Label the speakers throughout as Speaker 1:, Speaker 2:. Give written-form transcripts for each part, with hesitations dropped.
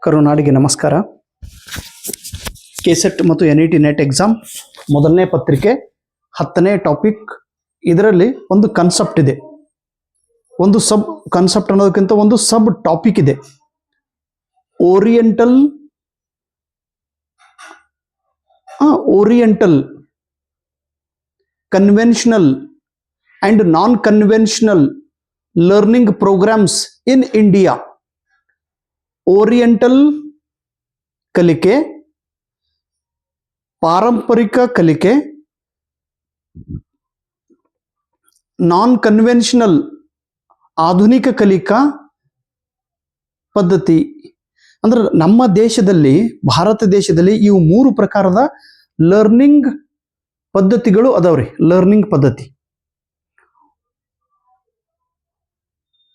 Speaker 1: ಕರುನಾಡಿಗೆ ನಮಸ್ಕಾರ. ಕೆಸೆಟ್ ಮತ್ತು NET net exam ಮೊದಲನೇ ಪತ್ರಿಕೆ 10ನೇ ಟಾಪಿಕ್. ಇದರಲ್ಲಿ ಒಂದು ಕಾನ್ಸೆಪ್ಟ್ ಇದೆ, ಒಂದು ಸಬ್ ಕಾನ್ಸೆಪ್ಟ್ ಅನ್ನೋದಕ್ಕಿಂತ ಒಂದು ಸಬ್ ಟಾಪಿಕ್ ಇದೆ. Oriental conventional and non conventional learning programs in India. Oriental ಕಲಿಕೆ, ಪಾರಂಪರಿಕ ಕಲಿಕೆ, ನಾನ್ ಕನ್ವೆನ್ಷನಲ್ ಆಧುನಿಕ ಕಲಿಕಾ ಪದ್ಧತಿ. ಅಂದ್ರೆ ನಮ್ಮ ದೇಶದಲ್ಲಿ, ಭಾರತ ದೇಶದಲ್ಲಿ ಇವು 3 ಪ್ರಕಾರದ ಲರ್ನಿಂಗ್ ಪದ್ಧತಿಗಳು ಅದಾವ್ರಿ. ಲರ್ನಿಂಗ್ ಪದ್ಧತಿ.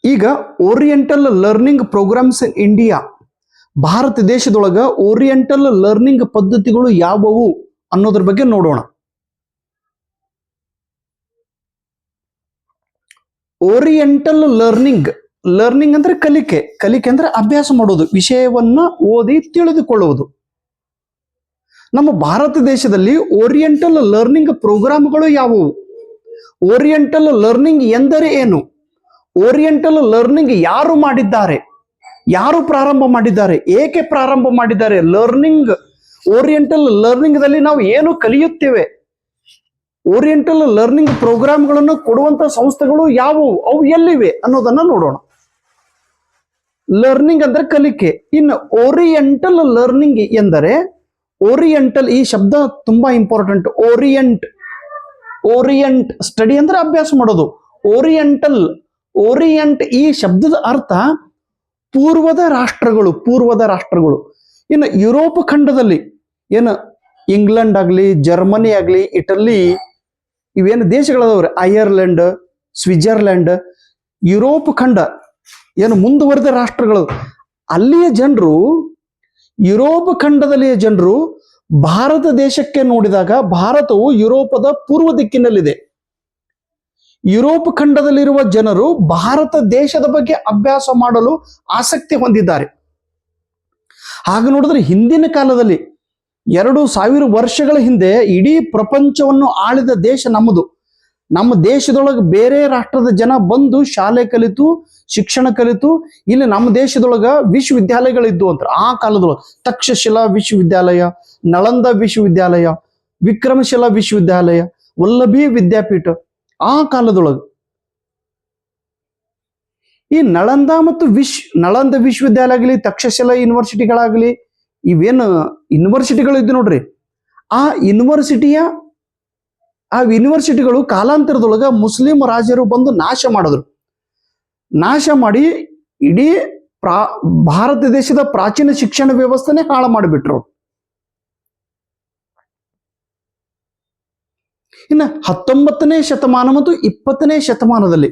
Speaker 1: ಈಗ oriental learning programs in India, Bharat ದೇಶದೊಳಗ ಓರಿಯೆಂಟಲ್ ಲರ್ನಿಂಗ್ ಪದ್ಧತಿಗಳು ಯಾವುವು ಅನ್ನೋದ್ರ ಬಗ್ಗೆ ನೋಡೋಣ. ಓರಿಯೆಂಟಲ್ ಲರ್ನಿಂಗ್ ಅಂದ್ರೆ ಕಲಿಕೆ ಅಂದ್ರೆ ಅಭ್ಯಾಸ ಮಾಡೋದು, ವಿಷಯವನ್ನ ಓದಿ ತಿಳಿದುಕೊಳ್ಳುವುದು. ನಮ್ಮ ಭಾರತ ದೇಶದಲ್ಲಿ ಓರಿಯೆಂಟಲ್ ಲರ್ನಿಂಗ್ ಪ್ರೋಗ್ರಾಮ್ಗಳು ಯಾವುವು? ಓರಿಯೆಂಟಲ್ ಲರ್ನಿಂಗ್ ಎಂದರೆ ಏನು? ಓರಿಯೆಂಟಲ್ ಲರ್ನಿಂಗ್ ಯಾರು ಮಾಡಿದ್ದಾರೆ? ಯಾರು ಪ್ರಾರಂಭ ಮಾಡಿದ್ದಾರೆ? ಏಕೆ ಪ್ರಾರಂಭ ಮಾಡಿದ್ದಾರೆ? ಲರ್ನಿಂಗ್, ಓರಿಯೆಂಟಲ್ ಲರ್ನಿಂಗ್ ದಲ್ಲಿ ನಾವು ಏನು ಕಲಿಯುತ್ತೇವೆ? ಓರಿಯೆಂಟಲ್ ಲರ್ನಿಂಗ್ ಪ್ರೋಗ್ರಾಮ್ಗಳನ್ನು ಕೊಡುವಂತ ಸಂಸ್ಥೆಗಳು ಯಾವುವು, ಅವು ಎಲ್ಲಿವೆ ಅನ್ನೋದನ್ನ ನೋಡೋಣ. ಲರ್ನಿಂಗ್ ಅಂದ್ರೆ ಕಲಿಕೆ. ಇನ್ನು ಓರಿಯೆಂಟಲ್ ಲರ್ನಿಂಗ್ ಎಂದರೆ, ಓರಿಯೆಂಟಲ್ ಈ ಶಬ್ದ ತುಂಬಾ ಇಂಪಾರ್ಟೆಂಟ್. ಓರಿಯೆಂಟ್ ಸ್ಟಡಿ ಅಂದ್ರೆ ಅಭ್ಯಾಸ ಮಾಡೋದು. ಓರಿಯೆಂಟ್ ಈ ಶಬ್ದದ ಅರ್ಥ ಪೂರ್ವದ ರಾಷ್ಟ್ರಗಳು. ಇನ್ನು ಯುರೋಪ್ ಖಂಡದಲ್ಲಿ ಏನು ಇಂಗ್ಲೆಂಡ್ ಆಗ್ಲಿ, ಜರ್ಮನಿ ಆಗ್ಲಿ, ಇಟಲಿ, ಇವೇನು ದೇಶಗಳದವ್ರೆ, ಐರ್ಲೆಂಡ್, ಸ್ವಿಟ್ಜರ್ಲ್ಯಾಂಡ್, ಯುರೋಪ್ ಖಂಡ ಏನು ಮುಂದುವರೆದ ರಾಷ್ಟ್ರಗಳು, ಅಲ್ಲಿಯ ಜನರು, ಯುರೋಪ್ ಖಂಡದಲ್ಲಿಯ ಜನರು ಭಾರತ ದೇಶಕ್ಕೆ ನೋಡಿದಾಗ ಭಾರತವು ಯುರೋಪದ ಪೂರ್ವ ದಿಕ್ಕಿನಲ್ಲಿದೆ. ಯುರೋಪ್ ಖಂಡದಲ್ಲಿರುವ ಜನರು ಭಾರತ ದೇಶದ ಬಗ್ಗೆ ಅಭ್ಯಾಸ ಮಾಡಲು ಆಸಕ್ತಿ ಹೊಂದಿದ್ದಾರೆ. ಹಾಗೆ ನೋಡಿದ್ರೆ ಹಿಂದಿನ ಕಾಲದಲ್ಲಿ 2000 ವರ್ಷಗಳ ಹಿಂದೆ ಇಡೀ ಪ್ರಪಂಚವನ್ನು ಆಳಿದ ದೇಶ ನಮ್ಮದು. ನಮ್ಮ ದೇಶದೊಳಗೆ ಬೇರೆ ರಾಷ್ಟ್ರದ ಜನ ಬಂದು ಶಾಲೆ ಕಲಿತು, ಶಿಕ್ಷಣ ಕಲಿತು ಇಲ್ಲಿ ನಮ್ಮ ದೇಶದೊಳಗ ವಿಶ್ವವಿದ್ಯಾಲಯಗಳಿದ್ದು ಅಂತ. ಆ ಕಾಲದೊಳಗೆ ತಕ್ಷಶಿಲಾ ವಿಶ್ವವಿದ್ಯಾಲಯ, ನಳಂದ ವಿಶ್ವವಿದ್ಯಾಲಯ, ವಿಕ್ರಮಶಿಲಾ ವಿಶ್ವವಿದ್ಯಾಲಯ, ವಲ್ಲಭಿ ವಿದ್ಯಾಪೀಠ. ಆ ಕಾಲದೊಳಗೆ ಈ ನಳಂದ ಮತ್ತು ನಳಂದ ವಿಶ್ವವಿದ್ಯಾಲಯ ಆಗಲಿ, ತಕ್ಷಶಿಲಾ ಯೂನಿವರ್ಸಿಟಿಗಳಾಗಲಿ, ಇವೇನು ಯೂನಿವರ್ಸಿಟಿಗಳು ಇದ್ದು ನೋಡ್ರಿ, ಆ ಯೂನಿವರ್ಸಿಟಿಗಳು ಕಾಲಾಂತರದೊಳಗ ಮುಸ್ಲಿಂ ರಾಜರು ಬಂದು ನಾಶ ಮಾಡಿ ಇಡೀ ಭಾರತ ದೇಶದ ಪ್ರಾಚೀನ ಶಿಕ್ಷಣ ವ್ಯವಸ್ಥೆನೇ ಹಾಳು ಮಾಡಿಬಿಟ್ರು. ಇನ್ನು 19ನೇ ಶತಮಾನ ಮತ್ತು 20ನೇ ಶತಮಾನದಲ್ಲಿ,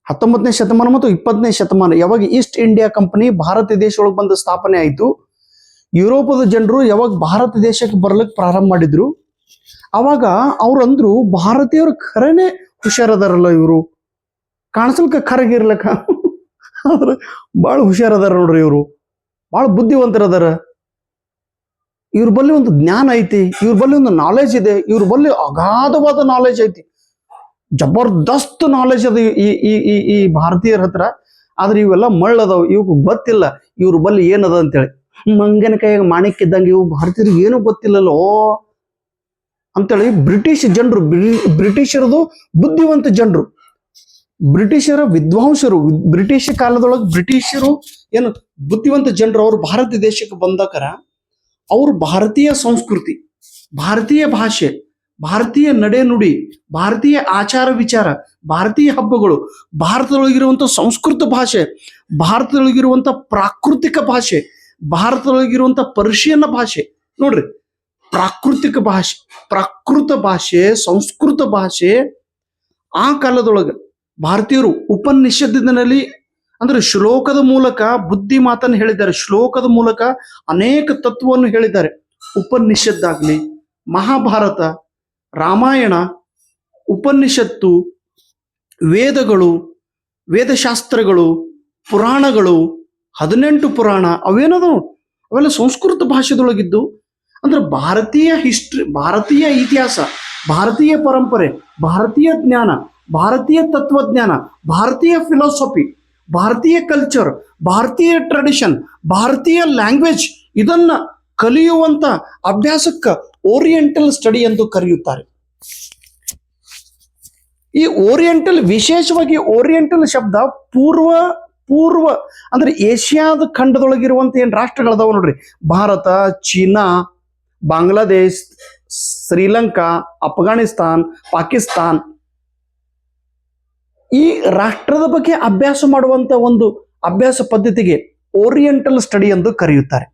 Speaker 1: 19ನೇ ಶತಮಾನ ಮತ್ತು 20ನೇ ಶತಮಾನ ಯಾವಾಗ ಈಸ್ಟ್ ಇಂಡಿಯಾ ಕಂಪನಿ ಭಾರತ ದೇಶದೊಳಗೆ ಬಂದು ಸ್ಥಾಪನೆ ಆಯಿತು, ಯುರೋಪದ ಜನರು ಯಾವಾಗ ಭಾರತ ದೇಶಕ್ಕೆ ಬರ್ಲಿಕ್ಕೆ ಪ್ರಾರಂಭ ಮಾಡಿದ್ರು, ಅವಾಗ ಅವ್ರಂದ್ರು ಭಾರತೀಯರು ಖರೇನೆ ಹುಷಾರದಾರಲ್ಲ, ಇವರು ಕಾಣಿಸಲ್ಕ ಖರಗಿರ್ಲಕ್ಕ ಆದ್ರೆ ಭಾಳ ಹುಷಾರದಾರ ನೋಡ್ರಿ, ಇವರು ಭಾಳ ಬುದ್ಧಿವಂತರದಾರ, ಇವ್ರ ಬಲ್ಲಿ ಒಂದು ಜ್ಞಾನ ಐತಿ, ಇವ್ರ ಬಲ್ಲಿ ಒಂದು ನಾಲೆಜ್ ಇದೆ, ಇವ್ರ ಬಲ್ಲಿ ಅಗಾಧವಾದ ನಾಲೆಜ್ ಐತಿ, ಜಬರ್ದಸ್ತ್ ನಾಲೆಜ್ ಅದು ಈ ಭಾರತೀಯರ ಹತ್ರ. ಆದ್ರೆ ಇವೆಲ್ಲ ಮಳ್ಳದವು, ಇವ್ಗೆ ಗೊತ್ತಿಲ್ಲ ಇವ್ರ ಬಲ್ಲಿ ಏನದ ಅಂತೇಳಿ. ಮಂಗನ ಕೈಯಾಗ ಮಾಣಿಕ್ಕಿದ್ದಂಗೆ ಇವು ಭಾರತೀಯರಿಗೆ ಏನೂ ಗೊತ್ತಿಲ್ಲಲ್ಲೋ ಅಂತೇಳಿ ಬ್ರಿಟಿಷರದು ಬುದ್ಧಿವಂತ ಜನರು, ಬ್ರಿಟಿಷರ ವಿದ್ವಾಂಸರು, ಬ್ರಿಟಿಷ್ ಕಾಲದೊಳಗೆ ಬ್ರಿಟಿಷರು ಏನು ಬುದ್ಧಿವಂತ ಜನರು, ಅವರು ಭಾರತ ದೇಶಕ್ಕೆ ಬಂದಕರ ಅವರು ಭಾರತೀಯ ಸಂಸ್ಕೃತಿ, ಭಾರತೀಯ ಭಾಷೆ, ಭಾರತೀಯ ನಡೆನುಡಿ, ಭಾರತೀಯ ಆಚಾರ ವಿಚಾರ, ಭಾರತೀಯ ಹಬ್ಬಗಳು, ಭಾರತದೊಳಗಿರುವಂಥ ಸಂಸ್ಕೃತ ಭಾಷೆ, ಭಾರತದೊಳಗಿರುವಂಥ ಪ್ರಾಕೃತಿಕ ಭಾಷೆ, ಭಾರತದೊಳಗಿರುವಂಥ ಪರ್ಷಿಯನ್ ಭಾಷೆ ನೋಡ್ರಿ, ಪ್ರಾಕೃತ ಭಾಷೆ, ಸಂಸ್ಕೃತ ಭಾಷೆ. ಆ ಕಾಲದೊಳಗೆ ಭಾರತೀಯರು ಉಪನಿಷತ್ತಿನಲ್ಲಿ ಅಂದ್ರೆ ಶ್ಲೋಕದ ಮೂಲಕ ಬುದ್ಧಿ ಮಾತನ್ನು ಹೇಳಿದ್ದಾರೆ, ಶ್ಲೋಕದ ಮೂಲಕ ಅನೇಕ ತತ್ವವನ್ನು ಹೇಳಿದ್ದಾರೆ. ಉಪನಿಷತ್ತಾಗ್ಲಿ, ಮಹಾಭಾರತ, ರಾಮಾಯಣ, ಉಪನಿಷತ್ತು, ವೇದಗಳು, ವೇದಶಾಸ್ತ್ರಗಳು, ಪುರಾಣಗಳು, 18 ಪುರಾಣ ಅವೇನದು ಅವೆಲ್ಲ ಸಂಸ್ಕೃತ ಭಾಷೆದೊಳಗಿದ್ದು. ಅಂದ್ರೆ ಭಾರತೀಯ ಹಿಸ್ಟ್ರಿ, ಭಾರತೀಯ ಇತಿಹಾಸ, ಭಾರತೀಯ ಪರಂಪರೆ, ಭಾರತೀಯ ಜ್ಞಾನ, ಭಾರತೀಯ ತತ್ವಜ್ಞಾನ, ಭಾರತೀಯ ಫಿಲಾಸಫಿ, ಭಾರತೀಯ ಕಲ್ಚರ್, ಭಾರತೀಯ ಟ್ರೆಡಿಷನ್, ಭಾರತೀಯ ಲ್ಯಾಂಗ್ವೇಜ್ ಇದನ್ನ ಕಲಿಯುವಂತ ಅಭ್ಯಾಸಕ್ಕೆ ಓರಿಯೆಂಟಲ್ ಸ್ಟಡಿ ಎಂದು ಕರೆಯುತ್ತಾರೆ. ಈ ಓರಿಯೆಂಟಲ್, ವಿಶೇಷವಾಗಿ ಓರಿಯೆಂಟಲ್ ಶಬ್ದ ಪೂರ್ವ ಪೂರ್ವ ಅಂದ್ರೆ ಏಷ್ಯಾದ ಖಂಡದೊಳಗಿರುವಂತ ಏನ್ ರಾಷ್ಟ್ರಗಳದಾವ ನೋಡ್ರಿ, ಭಾರತ, ಚೀನಾ, ಬಾಂಗ್ಲಾದೇಶ್, ಶ್ರೀಲಂಕಾ, ಅಫ್ಘಾನಿಸ್ತಾನ್, ಪಾಕಿಸ್ತಾನ್, ಈ ರಾಷ್ಟ್ರದ ಬಗ್ಗೆ ಅಭ್ಯಾಸ ಮಾಡುವಂತ ಒಂದು ಅಭ್ಯಾಸ ಪದ್ಧತಿಗೆ ಓರಿಯೆಂಟಲ್ ಸ್ಟಡಿ ಎಂದು ಕರೆಯುತ್ತಾರೆ.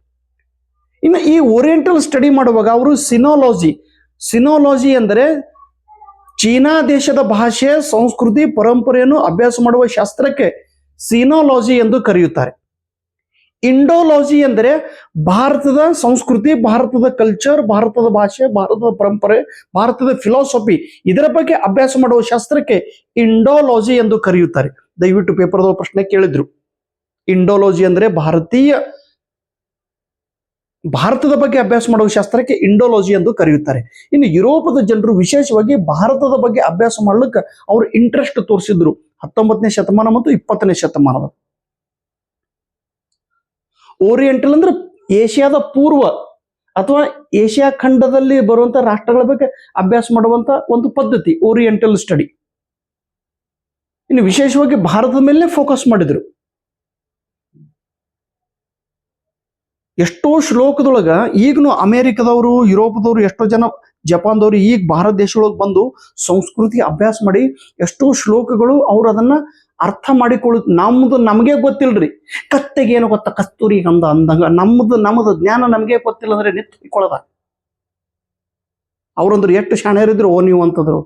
Speaker 1: ಇನ್ನು ಈ ಓರಿಯೆಂಟಲ್ ಸ್ಟಡಿ ಮಾಡುವಾಗ ಅವರು ಸಿನೋಲಾಜಿ ಅಂದರೆ ಚೀನಾ ದೇಶದ ಭಾಷೆ, ಸಂಸ್ಕೃತಿ, ಪರಂಪರೆಯನ್ನು ಅಭ್ಯಾಸ ಮಾಡುವ ಶಾಸ್ತ್ರಕ್ಕೆ ಸಿನೋಲಾಜಿ ಎಂದು ಕರೆಯುತ್ತಾರೆ. ಇಂಡೋಲಾಜಿ ಅಂದರೆ ಭಾರತದ ಸಂಸ್ಕೃತಿ, ಭಾರತದ ಕಲ್ಚರ್, ಭಾರತದ ಭಾಷೆ, ಭಾರತದ ಪರಂಪರೆ, ಭಾರತದ ಫಿಲಾಸಫಿ ಇದರ ಬಗ್ಗೆ ಅಭ್ಯಾಸ ಮಾಡುವ ಶಾಸ್ತ್ರಕ್ಕೆ ಇಂಡೋಲಾಜಿ ಎಂದು ಕರೆಯುತ್ತಾರೆ. ದಯವಿಟ್ಟು ಪೇಪರ್ದ ಪ್ರಶ್ನೆ ಕೇಳಿದ್ರು. ಇಂಡೋಲಾಜಿ ಅಂದರೆ ಭಾರತದ ಬಗ್ಗೆ ಅಭ್ಯಾಸ ಮಾಡುವ ಶಾಸ್ತ್ರಕ್ಕೆ ಇಂಡೋಲಾಜಿ ಎಂದು ಕರೆಯುತ್ತಾರೆ. ಇನ್ನು ಯುರೋಪದ ಜನರು ವಿಶೇಷವಾಗಿ ಭಾರತದ ಬಗ್ಗೆ ಅಭ್ಯಾಸ ಮಾಡ್ಲಿಕ್ಕೆ ಅವರು ಇಂಟ್ರೆಸ್ಟ್ ತೋರಿಸಿದ್ರು 19ನೇ ಶತಮಾನ ಮತ್ತು 20ನೇ ಶತಮಾನದ. ಓರಿಯೆಂಟಲ್ ಅಂದ್ರೆ ಏಷ್ಯಾದ ಪೂರ್ವ ಅಥವಾ ಏಷ್ಯಾ ಖಂಡದಲ್ಲಿ ಬರುವಂತ ರಾಷ್ಟ್ರಗಳ ಬಗ್ಗೆ ಅಭ್ಯಾಸ ಮಾಡುವಂತ ಒಂದು ಪದ್ಧತಿ ಓರಿಯೆಂಟಲ್ ಸ್ಟಡಿ. ಇನ್ನು ವಿಶೇಷವಾಗಿ ಭಾರತದ ಮೇಲೆ ಫೋಕಸ್ ಮಾಡಿದ್ರು. ಎಷ್ಟೋ ಶ್ಲೋಕದೊಳಗ ಈಗನು ಅಮೆರಿಕದವರು, ಯುರೋಪದವರು, ಎಷ್ಟೋ ಜನ, ಜಪಾನ್ದವರು ಈಗ ಭಾರತ ದೇಶದೊಳಗೆ ಬಂದು ಸಂಸ್ಕೃತಿ ಅಭ್ಯಾಸ ಮಾಡಿ ಎಷ್ಟೋ ಶ್ಲೋಕಗಳು ಅವ್ರು ಅದನ್ನ ಅರ್ಥ ಮಾಡಿಕೊಳ್ಳು. ನಮಗೆ ಗೊತ್ತಿಲ್ರಿ, ಕತ್ತೆಗೆ ಏನು ಗೊತ್ತ, ಕಸ್ತೂರಿ ಗಂಧ ಅಂದಂಗ ನಮ್ಮದು ಜ್ಞಾನ ನಮಗೆ ಗೊತ್ತಿಲ್ಲ ಅಂದ್ರೆ ನಿಂತ್ಕೊಳ್ಳದ. ಅವ್ರಂದ್ರು ಎಷ್ಟು ಶಾಣೆಯರಿದ್ರು, ಓ ನೀವು ಅಂತಂದ್ರು.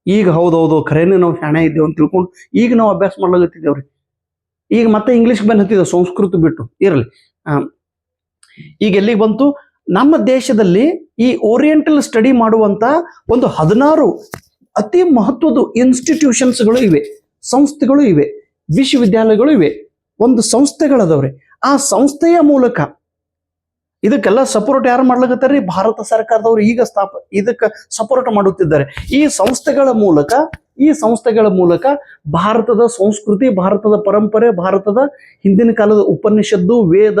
Speaker 1: ಈಗ ಹೌದೌದು ಖರೇನೆ ನಾವು ಶಾಣೆ ಇದ್ದೇವೆ ಅಂತ ತಿಳ್ಕೊಂಡು ಈಗ ನಾವು ಅಭ್ಯಾಸ ಮಾಡ್ಲಾಗತ್ತಿದ್ದೇವ್ರಿ. ಈಗ ಮತ್ತೆ ಇಂಗ್ಲಿಷ್ ಬಂದ್ ಹತ್ತಿದ್ದೇವೆ ಸಂಸ್ಕೃತ ಬಿಟ್ಟು. ಇರಲಿ, ಈಗ ಎಲ್ಲಿಗೆ ಬಂತು, ನಮ್ಮ ದೇಶದಲ್ಲಿ ಈ ಓರಿಯೆಂಟಲ್ ಸ್ಟಡಿ ಮಾಡುವಂತ ಒಂದು 16 ಅತಿ ಮಹತ್ವದ ಇನ್ಸ್ಟಿಟ್ಯೂಷನ್ಸ್ಗಳು ಇವೆ, ಸಂಸ್ಥೆಗಳು ಇವೆ, ವಿಶ್ವವಿದ್ಯಾಲಯಗಳು ಇವೆ, ಒಂದು ಸಂಸ್ಥೆಗಳದವ್ರೆ. ಆ ಸಂಸ್ಥೆಯ ಮೂಲಕ ಇದಕ್ಕೆಲ್ಲ ಸಪೋರ್ಟ್ ಯಾರು ಮಾಡ್ಲಾಗತ್ತಾರ್ರಿ, ಭಾರತ ಸರ್ಕಾರದವರು ಈಗ ಇದಕ್ಕೆ ಸಪೋರ್ಟ್ ಮಾಡುತ್ತಿದ್ದಾರೆ. ಈ ಸಂಸ್ಥೆಗಳ ಮೂಲಕ ಭಾರತದ ಸಂಸ್ಕೃತಿ, ಭಾರತದ ಪರಂಪರೆ, ಭಾರತದ ಹಿಂದಿನ ಕಾಲದ ಉಪನಿಷತ್ತು, ವೇದ,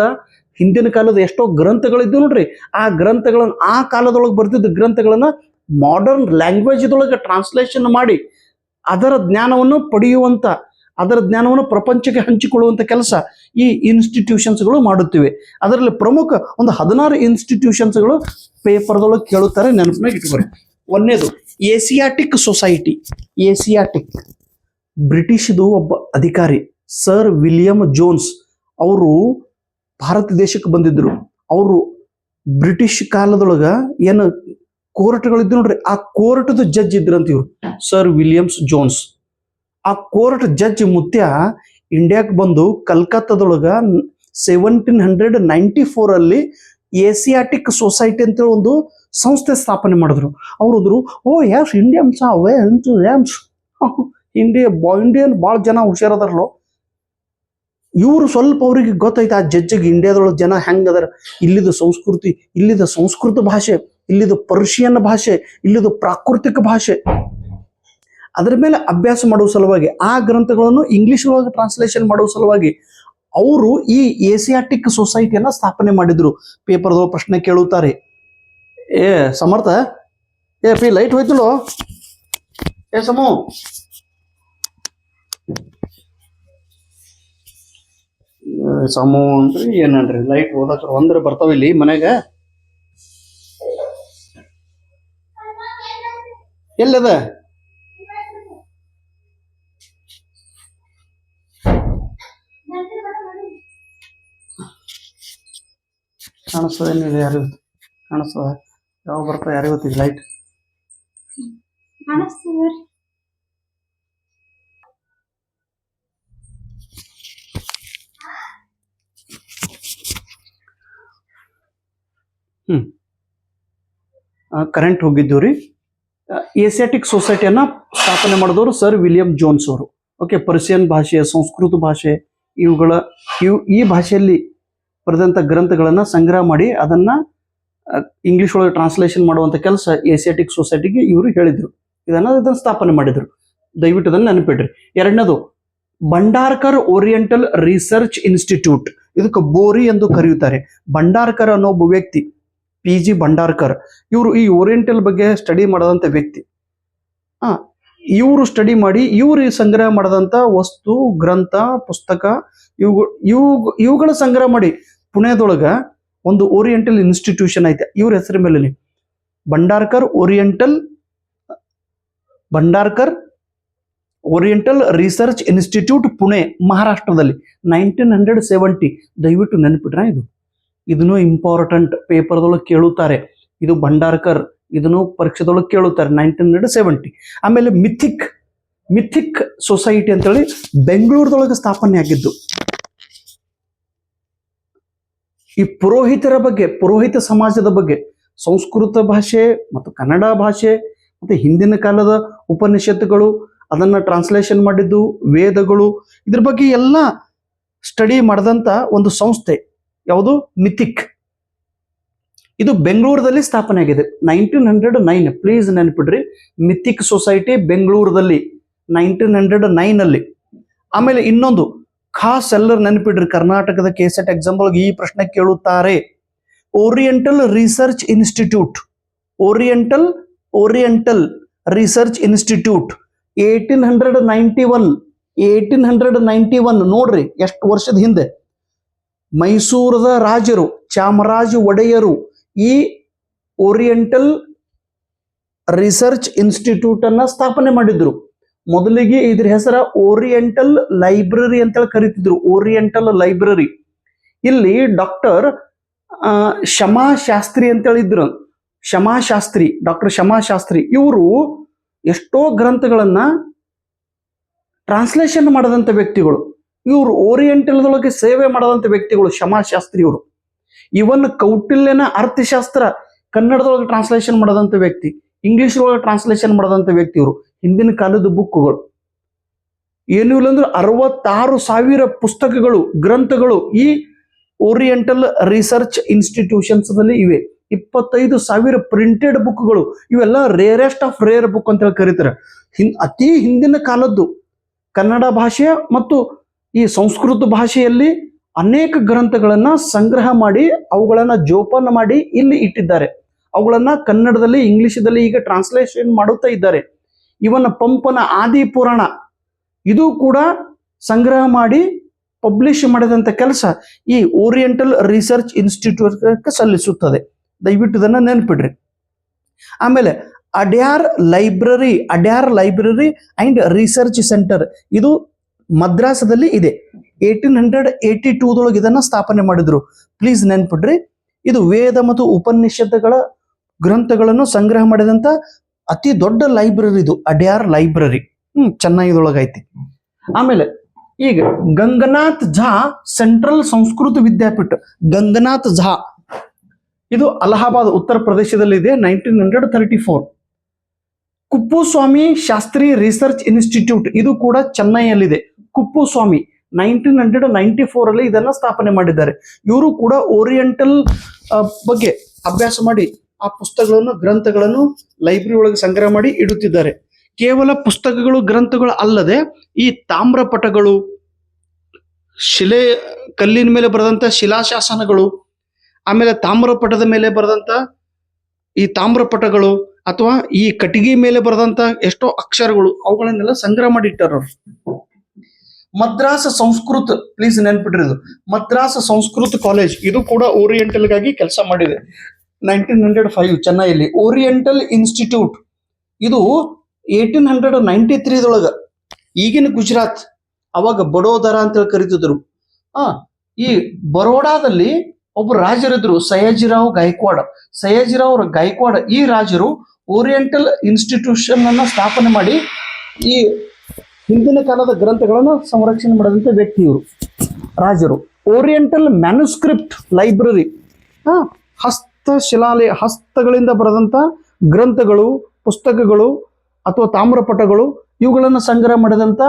Speaker 1: ಹಿಂದಿನ ಕಾಲದ ಎಷ್ಟೋ ಗ್ರಂಥಗಳಿದ್ದು ನೋಡ್ರಿ, ಆ ಗ್ರಂಥಗಳನ್ನ, ಆ ಕಾಲದೊಳಗೆ ಬರ್ತಿದ್ದ ಗ್ರಂಥಗಳನ್ನ ಮಾಡರ್ನ್ ಲ್ಯಾಂಗ್ವೇಜ್ ಇದೊಳಗೆ ಟ್ರಾನ್ಸ್ಲೇಷನ್ ಮಾಡಿ ಅದರ ಜ್ಞಾನವನ್ನು ಪಡೆಯುವಂತ, ಅದರ ಜ್ಞಾನವನ್ನು ಪ್ರಪಂಚಕ್ಕೆ ಹಂಚಿಕೊಳ್ಳುವಂತ ಕೆಲಸ ಈ ಇನ್ಸ್ಟಿಟ್ಯೂಷನ್ಸ್ಗಳು ಮಾಡುತ್ತಿವೆ. ಅದರಲ್ಲಿ ಪ್ರಮುಖ ಒಂದು 16 ಇನ್ಸ್ಟಿಟ್ಯೂಷನ್ಸ್ಗಳು ಪೇಪರ್ದೊಳಗೆ ಕೇಳುತ್ತಾರೆ, ನೆನಪಿನಾಗ ಇಟ್ಕೊರಿ. ಒಂದನೇದು ಏಸಿಯಾಟಿಕ್ ಸೊಸೈಟಿ. ಏಸಿಯಾಟಿಕ್ ಬ್ರಿಟಿಷ್ದು ಒಬ್ಬ ಅಧಿಕಾರಿ ಸರ್ ವಿಲಿಯಂ ಜೋನ್ಸ್ ಅವರು ಭಾರತ ದೇಶಕ್ಕೆ ಬಂದಿದ್ರು. ಅವರು ಬ್ರಿಟಿಷ್ ಕಾಲದೊಳಗ ಏನು ಕೋರ್ಟ್ಗಳಿದ್ದು ನೋಡ್ರಿ, ಆ ಕೋರ್ಟ್ದ ಜಡ್ಜ್ ಇದ್ರಂತ ಇವ್ರು, ಸರ್ ವಿಲಿಯಮ್ಸ್ ಜೋನ್ಸ್. ಆ ಕೋರ್ಟ್ ಜಡ್ಜ್ ಮುತ್ಯ ಇಂಡಿಯಾಕ್ಕೆ ಬಂದು ಕಲ್ಕತ್ತಾದೊಳಗ 1794 ಅಲ್ಲಿ ಏಸಿಯಾಟಿಕ್ ಸೊಸೈಟಿ ಅಂತೇಳಿ ಒಂದು ಸಂಸ್ಥೆ ಸ್ಥಾಪನೆ ಮಾಡಿದ್ರು. ಅವ್ರು ಓ ಯಾಸ್ ಇಂಡಿಯನ್ಸ್ ಇಂಡಿಯನ್ ಭಾಳ ಜನ ಹುಷಾರದಾರಲ್ಲೋ. ಇವರು ಸ್ವಲ್ಪ ಅವ್ರಿಗೆ ಗೊತ್ತೈತೆ ಆ ಜಡ್ಜಿಗೆ ಇಂಡಿಯಾದೊಳಗೆ ಜನ ಹೆಂಗದಾರ, ಇಲ್ಲಿದ ಸಂಸ್ಕೃತಿ, ಇಲ್ಲಿದ ಸಂಸ್ಕೃತ ಭಾಷೆ, ಇಲ್ಲಿದ ಪರ್ಷಿಯನ್ ಭಾಷೆ, ಇಲ್ಲಿದ ಪ್ರಾಕೃತಿಕ ಭಾಷೆ, ಅದರ ಮೇಲೆ ಅಭ್ಯಾಸ ಮಾಡುವ ಸಲುವಾಗಿ ಆ ಗ್ರಂಥಗಳನ್ನು ಇಂಗ್ಲಿಷ್ ಒಳಗೆ ಟ್ರಾನ್ಸ್ಲೇಷನ್ ಮಾಡುವ ಸಲುವಾಗಿ ಅವರು ಈ ಏಸಿಯಾಟಿಕ್ ಸೊಸೈಟಿಯನ್ನ ಸ್ಥಾಪನೆ ಮಾಡಿದ್ರು. ಪೇಪರ್ದೊಳಗೆ ಪ್ರಶ್ನೆ ಕೇಳುತ್ತಾರೆ, ಏ ಸಮರ್ಥ, ಪಿ ಲೈಟ್ ಹೋಯ್ತಲ್ಲೋ, ಸಮೂ ಸಮೂ ಅಂದ್ರಿ ಏನನ್ರಿ, ಲೈಟ್ ಹೋದಕ್ರ ಒಂದ್ರ ಬರ್ತಾವ ಇಲ್ಲಿ ಮನೆಗ. ಎಲ್ಲದ ಕಾಣಿಸ್ತದ? ಏನಿದೆ ಯಾರು ಕಾಣಿಸ್ತದ? ಯಾವ ಬರ್ತಾವ ಯಾರಿಗೆ ಗೊತ್ತಿದೆ ಲೈಟ್? ಕರೆಂಟ್ ಹೋಗಿದ್ದೀವ್ರಿ. ಏಸಿಯಾಟಿಕ್ ಸೊಸೈಟಿಯನ್ನ ಸ್ಥಾಪನೆ ಮಾಡಿದವರು ಸರ್ ವಿಲಿಯಂ ಜೋನ್ಸ್ ಅವರು. ಓಕೆ, ಪರ್ಷಿಯನ್ ಭಾಷೆ, ಸಂಸ್ಕೃತ ಭಾಷೆ, ಈ ಭಾಷೆಯಲ್ಲಿ ಬರೆದಂಥ ಗ್ರಂಥಗಳನ್ನು ಸಂಗ್ರಹ ಮಾಡಿ ಅದನ್ನ ಇಂಗ್ಲಿಷ್ ಒಳಗೆ ಟ್ರಾನ್ಸ್ಲೇಷನ್ ಮಾಡುವಂಥ ಕೆಲಸ ಏಸಿಯಾಟಿಕ್ ಸೊಸೈಟಿಗೆ ಇವರು ಹೇಳಿದ್ರು. ಇದನ್ನ ಸ್ಥಾಪನೆ ಮಾಡಿದ್ರು. ದಯವಿಟ್ಟು ಅದನ್ನು ನೆನಪಿಡ್ರಿ. ಎರಡನೇದು ಭಂಡಾರ್ಕರ್ ಓರಿಯೆಂಟಲ್ ರಿಸರ್ಚ್ ಇನ್ಸ್ಟಿಟ್ಯೂಟ್, ಇದಕ್ಕೆ ಬೋರಿ ಎಂದು ಕರೆಯುತ್ತಾರೆ. ಭಂಡಾರ್ಕರ್ ಅನ್ನೋ ಒಬ್ಬ ವ್ಯಕ್ತಿ, PG ಭಂಡಾರ್ಕರ್, ಇವರು ಈ ಓರಿಯೆಂಟಲ್ ಬಗ್ಗೆ ಸ್ಟಡಿ ಮಾಡದಂತ ವ್ಯಕ್ತಿ. ಇವರು ಸ್ಟಡಿ ಮಾಡಿ ಇವರು ಸಂಗ್ರಹ ಮಾಡದಂತ ವಸ್ತು, ಗ್ರಂಥ, ಪುಸ್ತಕ ಇವುಗಳ ಸಂಗ್ರಹ ಮಾಡಿ ಪುಣೆದೊಳಗ ಒಂದು ಓರಿಯೆಂಟಲ್ ಇನ್ಸ್ಟಿಟ್ಯೂಷನ್ ಐತೆ. ಇವ್ರ ಹೆಸರ ಮೇಲೆ Bhandarkar oriental research institute, Pune, ಮಹಾರಾಷ್ಟ್ರದಲ್ಲಿ 1970. ದಯವಿಟ್ಟು ನೆನಪಿಟ್ರ ಇದನ್ನು ಇಂಪಾರ್ಟೆಂಟ್, ಪೇಪರ್ದೊಳಗೆ ಕೇಳುತ್ತಾರೆ. ಇದು ಭಂಡಾರ್ಕರ್, ಇದನ್ನು ಪರೀಕ್ಷೆದೊಳಗೆ ಕೇಳುತ್ತಾರೆ. 1970. ಆಮೇಲೆ ಮಿಥಿಕ್ ಸೊಸೈಟಿ ಅಂತೇಳಿ ಬೆಂಗಳೂರದೊಳಗೆ ಸ್ಥಾಪನೆ ಆಗಿದ್ದು. ಈ ಪುರೋಹಿತ ಸಮಾಜದ ಬಗ್ಗೆ, ಸಂಸ್ಕೃತ ಭಾಷೆ ಮತ್ತು ಕನ್ನಡ ಭಾಷೆ ಮತ್ತು ಹಿಂದಿನ ಕಾಲದ ಉಪನಿಷತ್ತುಗಳು, ಅದನ್ನ ಟ್ರಾನ್ಸ್ಲೇಷನ್ ಮಾಡಿದ್ದು, ವೇದಗಳು, ಇದ್ರ ಬಗ್ಗೆ ಎಲ್ಲ ಸ್ಟಡಿ ಮಾಡಿದಂತ ಒಂದು ಸಂಸ್ಥೆ ಯಾವುದು? ಮಿಥಿಕ್. ಇದು ಬೆಂಗಳೂರಲ್ಲಿ ಸ್ಥಾಪನೆ ಆಗಿದೆ 1909. ಪ್ಲೀಸ್ ನೆನಪಿಡ್ರಿ, ಮಿಥಿಕ್ ಸೊಸೈಟಿ ಬೆಂಗಳೂರದಲ್ಲಿ 1909 ಅಲ್ಲಿ. ಆಮೇಲೆ ಇನ್ನೊಂದು ಖಾಸ್ ಎಲ್ಲರೂ ನೆನಪಿಡ್ರಿ, ಕರ್ನಾಟಕದ ಕೆಸೆಟ್ ಎಕ್ಸಾಮ್ ಒಳಗೆ ಈ ಪ್ರಶ್ನೆ ಕೇಳುತ್ತಾರೆ. Oriental research institute 1891. ನೋಡ್ರಿ ಎಷ್ಟು ವರ್ಷದ ಹಿಂದೆ ಮೈಸೂರದ ರಾಜರು ಚಾಮರಾಜ ಒಡೆಯರು ಈ ಓರಿಯೆಂಟಲ್ ರಿಸರ್ಚ್ ಇನ್ಸ್ಟಿಟ್ಯೂಟ್ ಅನ್ನ ಸ್ಥಾಪನೆ ಮಾಡಿದ್ರು. ಮೊದಲಿಗೆ ಇದ್ರ ಹೆಸರ ಓರಿಯೆಂಟಲ್ ಲೈಬ್ರರಿ ಅಂತ ಕರೀತಿದ್ರು. Oriental Library. ಇಲ್ಲಿ ಡಾಕ್ಟರ್ ಶಮಾಶಾಸ್ತ್ರಿ ಅಂತ ಹೇಳಿದ್ರು. ಡಾಕ್ಟರ್ ಶಮಾಶಾಸ್ತ್ರಿ ಇವರು ಎಷ್ಟೋ ಗ್ರಂಥಗಳನ್ನ ಟ್ರಾನ್ಸ್ಲೇಷನ್ ಮಾಡದಂತ ವ್ಯಕ್ತಿಗಳು. ಇವರು ಓರಿಯೆಂಟಲ್ದೊಳಗೆ ಸೇವೆ ಮಾಡದಂತ ವ್ಯಕ್ತಿಗಳು ಶಮಾಶಾಸ್ತ್ರಿ ಇವರು. ಇವನ್ ಕೌಟಿಲ್ಯನ ಅರ್ಥಶಾಸ್ತ್ರ ಕನ್ನಡದೊಳಗೆ ಟ್ರಾನ್ಸ್ಲೇಷನ್ ಮಾಡದಂತ ವ್ಯಕ್ತಿ, ಇಂಗ್ಲಿಷ್ ಒಳಗೆ ಟ್ರಾನ್ಸ್ಲೇಷನ್ ಮಾಡದಂತ ವ್ಯಕ್ತಿ ಇವರು. ಹಿಂದಿನ ಕಾಲದ ಬುಕ್ಗಳು ಏನು ಇಲ್ಲ ಅಂದ್ರೆ 66,000 ಪುಸ್ತಕಗಳು, ಗ್ರಂಥಗಳು ಈ ಓರಿಯೆಂಟಲ್ ರಿಸರ್ಚ್ ಇನ್ಸ್ಟಿಟ್ಯೂಷನ್ಸ್ ದಲ್ಲಿ ಇವೆ. 25,000 ಪ್ರಿಂಟೆಡ್ ಬುಕ್ಗಳು. ಇವೆಲ್ಲ ರೇರೆಸ್ಟ್ ಆಫ್ ರೇರ್ ಬುಕ್ ಅಂತ ಹೇಳಿ ಕರೀತಾರೆ. ಅತಿ ಹಿಂದಿನ ಕಾಲದ್ದು ಕನ್ನಡ ಭಾಷೆ ಮತ್ತು ಈ ಸಂಸ್ಕೃತ ಭಾಷೆಯಲ್ಲಿ ಅನೇಕ ಗ್ರಂಥಗಳನ್ನ ಸಂಗ್ರಹ ಮಾಡಿ ಅವುಗಳನ್ನ ಜೋಪಾನ ಮಾಡಿ ಇಲ್ಲಿ ಇಟ್ಟಿದ್ದಾರೆ. ಅವುಗಳನ್ನ ಕನ್ನಡದಲ್ಲಿ, ಇಂಗ್ಲಿಷದಲ್ಲಿ ಈಗ ಟ್ರಾನ್ಸ್ಲೇಷನ್ ಮಾಡುತ್ತಾ ಇದ್ದಾರೆ. ಇವನ ಪಂಪನ ಆದಿ ಪುರಾಣ ಇದು ಕೂಡ ಸಂಗ್ರಹ ಮಾಡಿ ಪಬ್ಲಿಷ್ ಮಾಡಿದಂತ ಕೆಲಸ ಈ ಓರಿಯೆಂಟಲ್ ರಿಸರ್ಚ್ ಇನ್ಸ್ಟಿಟ್ಯೂಟ್ ಸಲ್ಲಿಸುತ್ತದೆ. ದಯವಿಟ್ಟು ಇದನ್ನ ನೆನಪಿಡ್ರಿ. ಆಮೇಲೆ Adyar library and research centre, ಇದು ಮದ್ರಾಸದಲ್ಲಿ ಇದೆ. 1882 ಇದನ್ನ ಸ್ಥಾಪನೆ ಮಾಡಿದ್ರು. ಪ್ಲೀಸ್ ನೆನ್ಪಿಡ್ರಿ. ಇದು ವೇದ ಮತ್ತು ಉಪನಿಷತ್ತುಗಳ ಗ್ರಂಥಗಳನ್ನು ಸಂಗ್ರಹ ಮಾಡಿದಂತ ಅತಿ ದೊಡ್ಡ ಲೈಬ್ರರಿ ಇದು ಅಡ್ಯಾರ್ ಲೈಬ್ರರಿ. ಚೆನ್ನೈದೊಳಗೈತಿ. ಆಮೇಲೆ ಈಗ ಗಂಗನಾಥ್ ಝಾ ಸೆಂಟ್ರಲ್ ಸಂಸ್ಕೃತ ವಿದ್ಯಾಪೀಠ, ಗಂಗನಾಥ್ ಝಾ, ಇದು ಅಲಹಾಬಾದ್ ಉತ್ತರ ಪ್ರದೇಶದಲ್ಲಿ ಇದೆ. 1934. ಕುಪ್ಪುಸ್ವಾಮಿ ಶಾಸ್ತ್ರಿ ರಿಸರ್ಚ್ ಇನ್ಸ್ಟಿಟ್ಯೂಟ್, ಇದು ಕೂಡ ಚೆನ್ನೈಯಲ್ಲಿದೆ. ಕುಪ್ಪುಸ್ವಾಮಿ 1994 ಅಲ್ಲಿ ಇದನ್ನ ಸ್ಥಾಪನೆ ಮಾಡಿದ್ದಾರೆ. ಇವರು ಕೂಡ ಓರಿಯೆಂಟಲ್ ಬಗ್ಗೆ ಅಭ್ಯಾಸ ಮಾಡಿ ಆ ಪುಸ್ತಕಗಳನ್ನು, ಗ್ರಂಥಗಳನ್ನು ಲೈಬ್ರರಿ ಒಳಗೆ ಸಂಗ್ರಹ ಮಾಡಿ ಇಡುತ್ತಿದ್ದಾರೆ. ಕೇವಲ ಪುಸ್ತಕಗಳು, ಗ್ರಂಥಗಳು ಅಲ್ಲದೆ ಈ ತಾಮ್ರಪಟಗಳು, ಕಲ್ಲಿನ ಮೇಲೆ ಬರೆದಂತ ಶಿಲಾಶಾಸನಗಳು, ಆಮೇಲೆ ತಾಮ್ರಪಟದ ಮೇಲೆ ಬರೆದಂತ ಈ ತಾಮ್ರಪಟಗಳು ಅಥವಾ ಈ ಕಟ್ಟಿಗೆ ಮೇಲೆ ಬರೆದಂತ ಎಷ್ಟೋ ಅಕ್ಷರಗಳು, ಅವುಗಳನ್ನೆಲ್ಲ ಸಂಗ್ರಹ ಮಾಡಿ ಇಟ್ಟಾರ. ಮದ್ರಾಸ್ ಸಂಸ್ಕೃತ, ಪ್ಲೀಸ್ ನೆನ್ಪಿಟ್ರಿ, ಇದು ಮದ್ರಾಸ್ ಸಂಸ್ಕೃತ ಕಾಲೇಜ್, ಇದು ಕೂಡ ಓರಿಯೆಂಟಲ್ ಗಾಗಿ ಕೆಲಸ ಮಾಡಿದೆ. 1905 ಚೆನ್ನೈಯಲ್ಲಿ. ಓರಿಯೆಂಟಲ್ ಇನ್ಸ್ಟಿಟ್ಯೂಟ್ ಇದು 1893 ಈಗಿನ ಗುಜರಾತ್, ಅವಾಗ ಬಡೋದರ ಅಂತ ಹೇಳಿ ಕರೀತಿದ್ರು. ಈ ಬರೋಡಾದಲ್ಲಿ ಒಬ್ಬ ರಾಜರಿದ್ರು, ಸಯಾಜಿರಾವ್ ಗಾಯಕ್ವಾಡ್. ಈ ರಾಜರು ಓರಿಯೆಂಟಲ್ ಇನ್ಸ್ಟಿಟ್ಯೂಷನ್ ಅನ್ನ ಸ್ಥಾಪನೆ ಮಾಡಿ ಈ ಹಿಂದಿನ ಕಾಲದ ಗ್ರಂಥಗಳನ್ನು ಸಂರಕ್ಷಣೆ ಮಾಡಿದಂತ ವ್ಯಕ್ತಿ ಇವರು ರಾಜರು. ಓರಿಯೆಂಟಲ್ ಮ್ಯಾನುಸ್ಕ್ರಿಪ್ಟ್ ಲೈಬ್ರರಿ, ಹಸ್ತಗಳಿಂದ ಬರೆದಂತ ಗ್ರಂಥಗಳು, ಪುಸ್ತಕಗಳು ಅಥವಾ ತಾಮ್ರಪಟಗಳು, ಇವುಗಳನ್ನು ಸಂಗ್ರಹ ಮಾಡಿದಂತ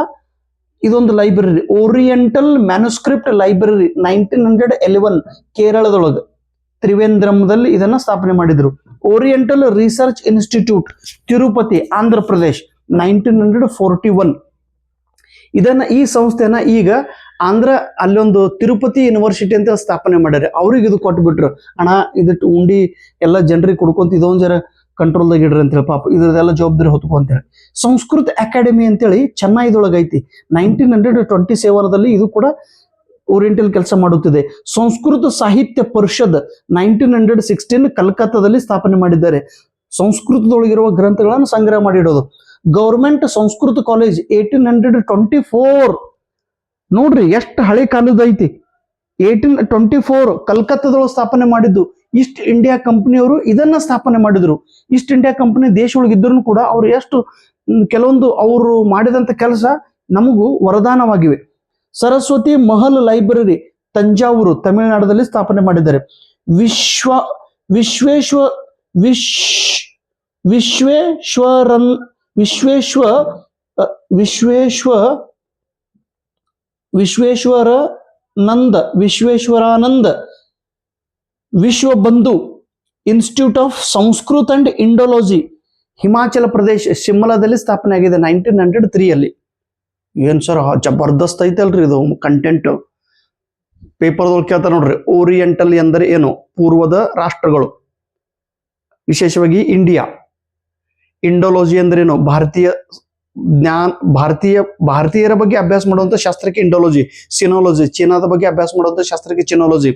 Speaker 1: ಇದೊಂದು ಲೈಬ್ರರಿ, ಓರಿಯೆಂಟಲ್ ಮ್ಯಾನುಸ್ಕ್ರಿಪ್ಟ್ ಲೈಬ್ರರಿ 1911 ಕೇರಳದೊಳಗೆ ತ್ರಿವೇಂದ್ರಮದಲ್ಲಿ ಇದನ್ನ ಸ್ಥಾಪನೆ ಮಾಡಿದ್ರು. Oriental research institute Tirupati Andhra Pradesh 1941. ಈ ಸಂಸ್ಥೆನ ಈಗ ಆಂಧ್ರ ಅಲ್ಲೊಂದು ತಿರುಪತಿ ಯೂನಿವರ್ಸಿಟಿ ಅಂತ ಸ್ಥಾಪನೆ ಮಾಡ್ಯಾರ. ಅವ್ರಿಗೆ ಇದು ಕೊಟ್ಬಿಟ್ರು, ಅಣ್ಣ ಇದಟ್ಟು ಉಂಡಿ ಎಲ್ಲ ಜನರಿಗೆ ಕೊಡ್ಕೊಂತ ಇದೊಂದ್ ಜರ ಕಂಟ್ರೋಲ್ದಾಗ ಇಡ್ರಿ ಅಂತ ಹೇಳಿ, ಪಾಪ ಇದ್ರದೆಲ್ಲ ಜವಾಬ್ದಾರಿ ಹೊತ್ಕೊ ಅಂತ ಹೇಳಿ. ಸಂಸ್ಕೃತ ಅಕಾಡೆಮಿ ಅಂತೇಳಿ ಚೆನ್ನೈದೊಳಗೆ ಐತಿ. 1927 ಇದು ಕೂಡ ಓರಿಯೆಂಟಲ್ ಕೆಲಸ ಮಾಡುತ್ತಿದೆ. ಸಂಸ್ಕೃತ ಸಾಹಿತ್ಯ ಪರಿಷದ್ 1916 ಕಲ್ಕತ್ತಾದಲ್ಲಿ ಸ್ಥಾಪನೆ ಮಾಡಿದ್ದಾರೆ. ಸಂಸ್ಕೃತದೊಳಗಿರುವ ಗ್ರಂಥಗಳನ್ನು ಸಂಗ್ರಹ ಮಾಡಿಡೋದು. ಗೌರ್ಮೆಂಟ್ ಸಂಸ್ಕೃತ ಕಾಲೇಜ್ 1824, ನೋಡ್ರಿ ಎಷ್ಟು ಹಳೆ ಕಾಲದ ಐತಿ. 1824 ಕಲ್ಕತ್ತಾದೊಳಗೆ ಸ್ಥಾಪನೆ ಮಾಡಿದ್ದು. ಈಸ್ಟ್ ಇಂಡಿಯಾ ಕಂಪನಿಯವರು ಇದನ್ನ ಸ್ಥಾಪನೆ ಮಾಡಿದ್ರು. ಈಸ್ಟ್ ಇಂಡಿಯಾ ಕಂಪನಿ ದೇಶದೊಳಗೆ ಇದ್ರೂ ಕೂಡ ಅವ್ರು ಎಷ್ಟು ಕೆಲವೊಂದು ಅವರು ಮಾಡಿದಂತ ಕೆಲಸ ನಮಗೂ ವರದಾನವಾಗಿವೆ. ಸರಸ್ವತಿ ಮಹಲ್ ಲೈಬ್ರರಿ ತಂಜಾವೂರು ತಮಿಳುನಾಡಲ್ಲಿ ಸ್ಥಾಪನೆ ಮಾಡಿದ್ದಾರೆ. Vishveshvaranand Vishva Bandhu Institute of Sanskrit and Indology Himachal Pradesh ಶಿಮ್ಲಾದಲ್ಲಿ ಸ್ಥಾಪನೆ ಆಗಿದೆ 1903. ಏನ್ ಸರ್ ಜಬರ್ದಸ್ತ್ ಐತಲ್ರಿ ಇದು ಕಂಟೆಂಟ್. ಪೇಪರ್ದೊಳಗೆ ಕೇಳ್ತಾರೆ ನೋಡ್ರಿ, ಓರಿಯೆಂಟಲ್ ಎಂದರೆ ಏನು? ಪೂರ್ವದ ರಾಷ್ಟ್ರಗಳು, ವಿಶೇಷವಾಗಿ ಇಂಡಿಯಾ. ಇಂಡೋಲಜಿ ಅಂದ್ರೆ ಏನು? ಭಾರತೀಯರ ಬಗ್ಗೆ ಅಭ್ಯಾಸ ಮಾಡುವಂತ ಶಾಸ್ತ್ರಕ್ಕೆ ಇಂಡೋಲಜಿ. ಸಿನೋಲಜಿ ಚೀನಾದ ಬಗ್ಗೆ ಅಭ್ಯಾಸ ಮಾಡುವಂತ ಶಾಸ್ತ್ರಕ್ಕೆ ಚಿನೋಲಜಿ.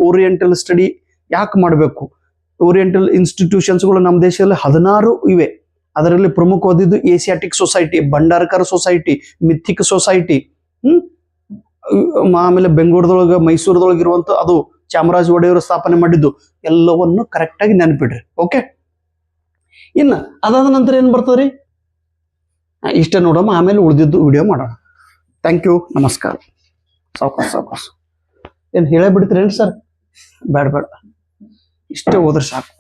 Speaker 1: ಓರಿಯೆಂಟಲ್ ಸ್ಟಡಿ ಯಾಕೆ ಮಾಡಬೇಕು? ಓರಿಯೆಂಟಲ್ ಇನ್ಸ್ಟಿಟ್ಯೂಷನ್ಸ್ಗಳು ನಮ್ಮ ದೇಶದಲ್ಲಿ 16 ಇವೆ. ಅದರಲ್ಲಿ ಪ್ರಮುಖವಾದದ್ದು Asiatic Society, Bhandarkar society, Mythic Society. ಆಮೇಲೆ ಬೆಂಗಳೂರದೊಳಗೆ ಮೈಸೂರದೊಳಗೆ ಇರುವಂತ ಅದು ಚಾಮರಾಜ ಒಡೆಯವರು ಸ್ಥಾಪನೆ ಮಾಡಿದ್ದು. ಎಲ್ಲವನ್ನು ಕರೆಕ್ಟ್ ಆಗಿ ನೆನಪಿಡ್ರಿ. ಓಕೆ, ಇನ್ನ ಅದಾದ ನಂತರ ಏನ್ ಬರ್ತದ್ರಿ? ಇಷ್ಟ ನೋಡಮ್ಮ, ಆಮೇಲೆ ಉಳಿದಿದ್ದು ವಿಡಿಯೋ ಮಾಡೋಣ. ಥ್ಯಾಂಕ್ ಯು, ನಮಸ್ಕಾರ. ಸಾವಕಾಶ ಏನ್ ಹೇಳೇ ಬಿಡ್ತೀರೇನು ಸರ್? ಬೇಡ, ಇಷ್ಟೇ ಹೋದ್ರೆ ಸಾಕು.